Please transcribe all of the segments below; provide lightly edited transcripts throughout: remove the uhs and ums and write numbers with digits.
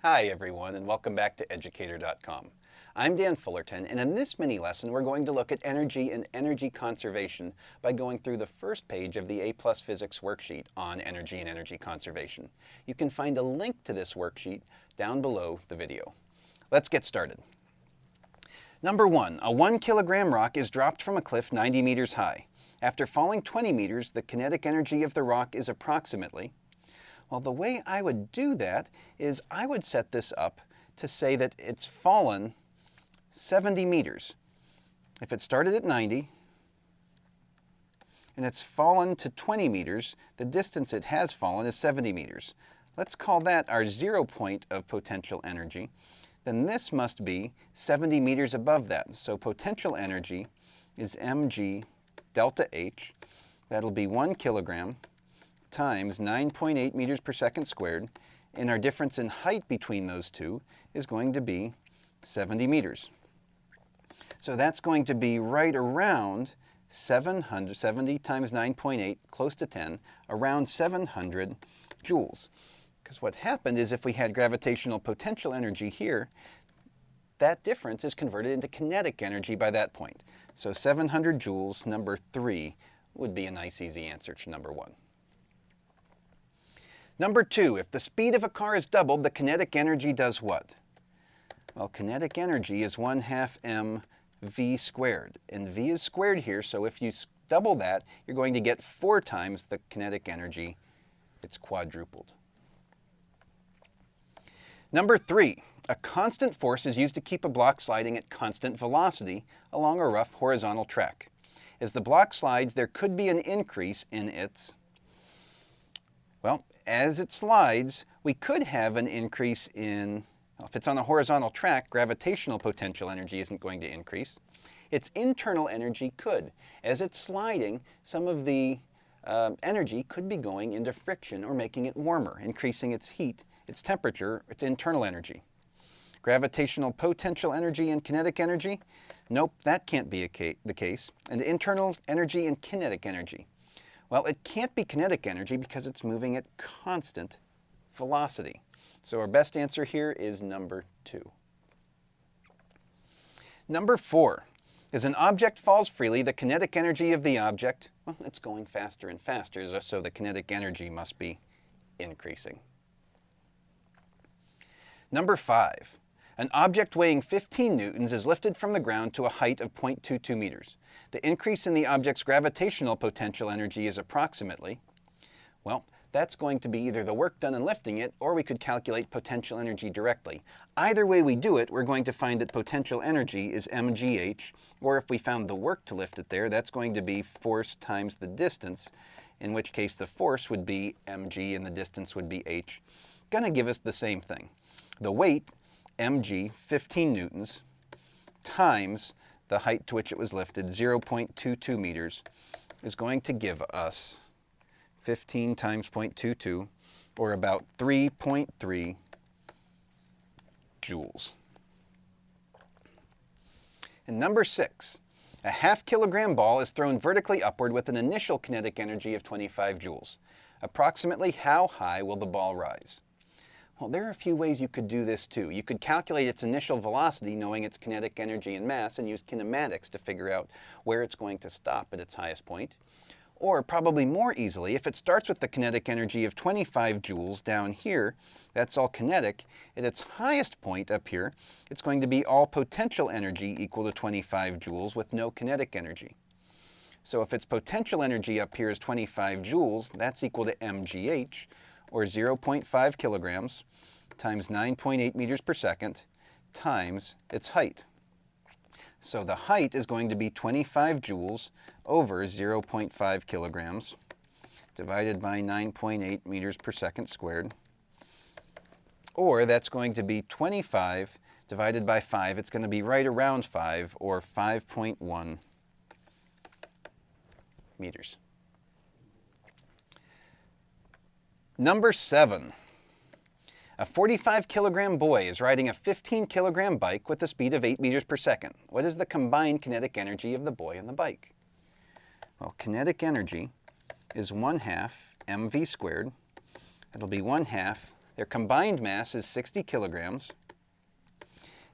Hi everyone, and welcome back to Educator.com. I'm Dan Fullerton, and in this mini lesson we're going to look at energy and energy conservation by going through the first page of the A+ Physics worksheet on energy and energy conservation. You can find a link to this worksheet down below the video. Let's get started. Number 1, a 1 kilogram rock is dropped from a cliff 90 meters high. After falling 20 meters, the kinetic energy of the rock is approximately. Well, the way I would do that is I would set this up to say that it's fallen 70 meters. If it started at 90 and it's fallen to 20 meters, the distance it has fallen is 70 meters. Let's call that our 0 point of potential energy. Then this must be 70 meters above that. So potential energy is mg delta H. That'll be 1 kilogram times 9.8 meters per second squared, and our difference in height between those two is going to be 70 meters. So that's going to be right around 770 times 9.8, close to 10, around 700 joules. Because what happened is if we had gravitational potential energy here, that difference is converted into kinetic energy by that point. So 700 joules, number 3, would be a nice easy answer to number 1. Number 2, if the speed of a car is doubled, the kinetic energy does what? Well, kinetic energy is 1/2 mv squared. And v is squared here, so if you double that, you're going to get 4 times the kinetic energy. It's quadrupled. Number 3, a constant force is used to keep a block sliding at constant velocity along a rough horizontal track. As the block slides, there could be an increase in its. Well, as it slides, we could have an increase in, well, if it's on a horizontal track, gravitational potential energy isn't going to increase. Its internal energy could. As it's sliding, some of the energy could be going into friction or making it warmer, increasing its heat, its temperature, its internal energy. Gravitational potential energy and kinetic energy? Nope, that can't be the case. And internal energy and kinetic energy? Well, it can't be kinetic energy because it's moving at constant velocity. So our best answer here is number 2. Number 4, as an object falls freely, the kinetic energy of the object, well, it's going faster and faster, so the kinetic energy must be increasing. Number 5, an object weighing 15 newtons is lifted from the ground to a height of 0.22 meters. The increase in the object's gravitational potential energy is approximately, well, that's going to be either the work done in lifting it, or we could calculate potential energy directly. Either way we do it, we're going to find that potential energy is mgh, or if we found the work to lift it there, that's going to be force times the distance, in which case the force would be mg and the distance would be h. Going to give us the same thing. The weight, mg, 15 newtons, times the height to which it was lifted, 0.22 meters, is going to give us 15 times 0.22, or about 3.3 joules. And number 6, a ½ kilogram ball is thrown vertically upward with an initial kinetic energy of 25 joules. Approximately how high will the ball rise? Well, there are a few ways you could do this too. You could calculate its initial velocity knowing its kinetic energy and mass and use kinematics to figure out where it's going to stop at its highest point. Or probably more easily, if it starts with the kinetic energy of 25 joules down here, that's all kinetic, at its highest point up here, it's going to be all potential energy equal to 25 joules with no kinetic energy. So if its potential energy up here is 25 joules, that's equal to mgh, or 0.5 kilograms times 9.8 meters per second times its height. So the height is going to be 25 joules over 0.5 kilograms divided by 9.8 meters per second squared. Or that's going to be 25 divided by 5. It's going to be right around 5, or 5.1 meters. Number 7. A 45 kilogram boy is riding a 15 kilogram bike with a speed of 8 meters per second. What is the combined kinetic energy of the boy and the bike? Well, kinetic energy is 1/2 mv squared. It'll be 1/2 Their combined mass is 60 kilograms,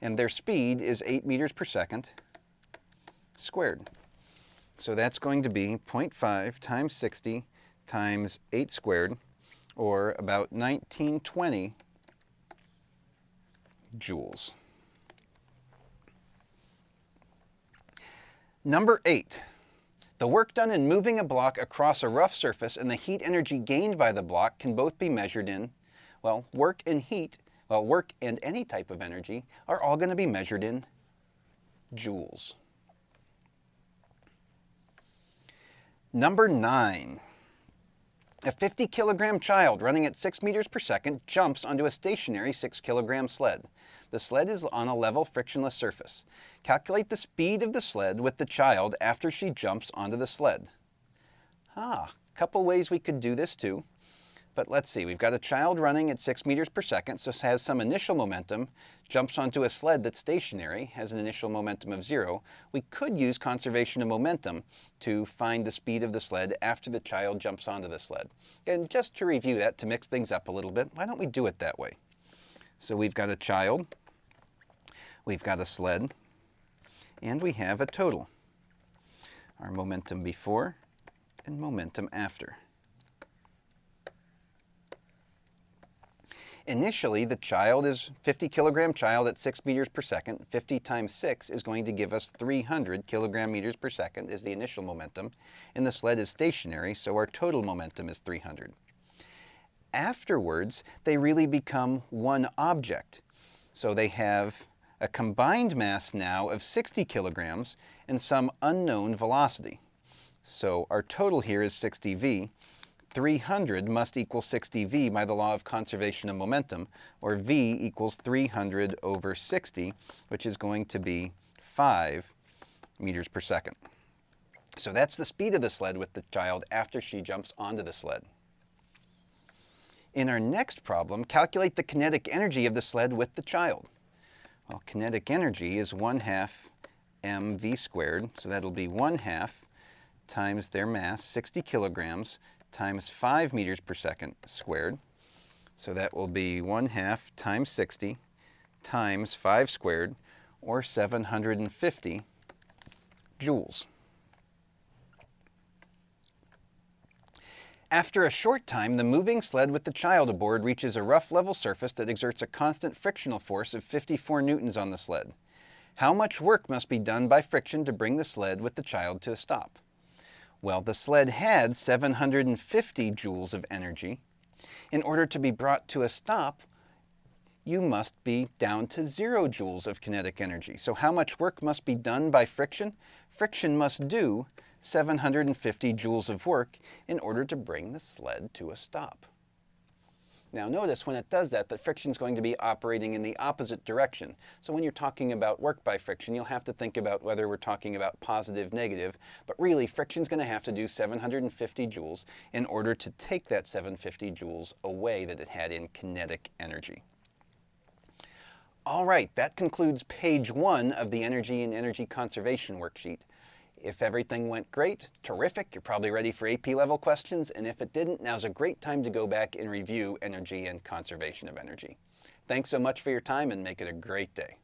and their speed is 8 meters per second squared. So that's going to be 0.5 times 60 times 8 squared, or about 1920 joules. Number 8. The work done in moving a block across a rough surface and the heat energy gained by the block can both be measured in, well, work and any type of energy are all going to be measured in joules. Number 9. A 50 kilogram child running at 6 meters per second jumps onto a stationary 6 kilogram sled. The sled is on a level frictionless surface. Calculate the speed of the sled with the child after she jumps onto the sled. A couple ways we could do this too. But let's see, we've got a child running at 6 meters per second, so has some initial momentum, jumps onto a sled that's stationary, has an initial momentum of 0. We could use conservation of momentum to find the speed of the sled after the child jumps onto the sled. And just to review that, to mix things up a little bit, why don't we do it that way? So we've got a child, we've got a sled, and we have a total. Our momentum before and momentum after. Initially, the child is 50 kilogram child at 6 meters per second. 50 times 6 is going to give us 300 kilogram meters per second is the initial momentum. And the sled is stationary, so our total momentum is 300. Afterwards, they really become one object. So they have a combined mass now of 60 kilograms and some unknown velocity. So our total here is 60v. 300 must equal 60v by the law of conservation of momentum, or v equals 300 over 60, which is going to be 5 meters per second. So that's the speed of the sled with the child after she jumps onto the sled. In our next problem, calculate the kinetic energy of the sled with the child. Well, kinetic energy is 1/2 mv squared, so that'll be 1/2 times their mass, 60 kilograms, times 5 meters per second squared. So that will be 1/2 times 60 times 5 squared, or 750 joules. After a short time, the moving sled with the child aboard reaches a rough level surface that exerts a constant frictional force of 54 newtons on the sled. How much work must be done by friction to bring the sled with the child to a stop? Well, the sled had 750 joules of energy. In order to be brought to a stop, you must be down to 0 joules of kinetic energy. So how much work must be done by friction? Friction must do 750 joules of work in order to bring the sled to a stop. Now notice when it does that, the friction is going to be operating in the opposite direction. So when you're talking about work by friction, you'll have to think about whether we're talking about positive, negative, but really friction is going to have to do 750 joules in order to take that 750 joules away that it had in kinetic energy. All right, that concludes page 1 of the Energy and Energy Conservation worksheet. If everything went great, terrific, you're probably ready for AP level questions, and if it didn't, now's a great time to go back and review energy and conservation of energy. Thanks so much for your time, and make it a great day.